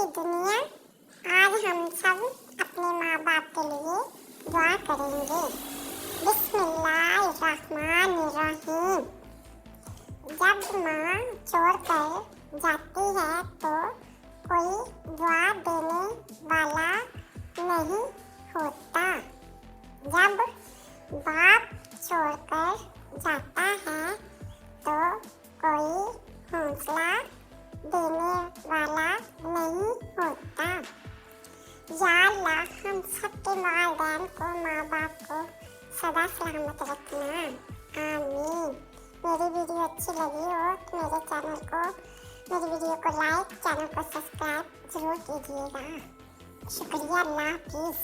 की दुनिया। आज हम सब अपने माँ बाप के लिए दुआ करेंगे। बिस्मिल्लाहिर्रहमानिर्रहीम। जब माँ छोड़कर जाती है तो कोई दुआ देने वाला नहीं होता। जब बाप छोड़कर जाता है तो कोई हौसला देने वाला नहीं होता। या अल्लाह हम सबके वालिदैन को, माँ बाप को सदा सलामत रखना, आमीन। मेरी वीडियो अच्छी लगी हो तो मेरी वीडियो को लाइक, चैनल को सब्सक्राइब जरूर कीजिएगा। शुक्रिया, अल्लाह हाफिज़।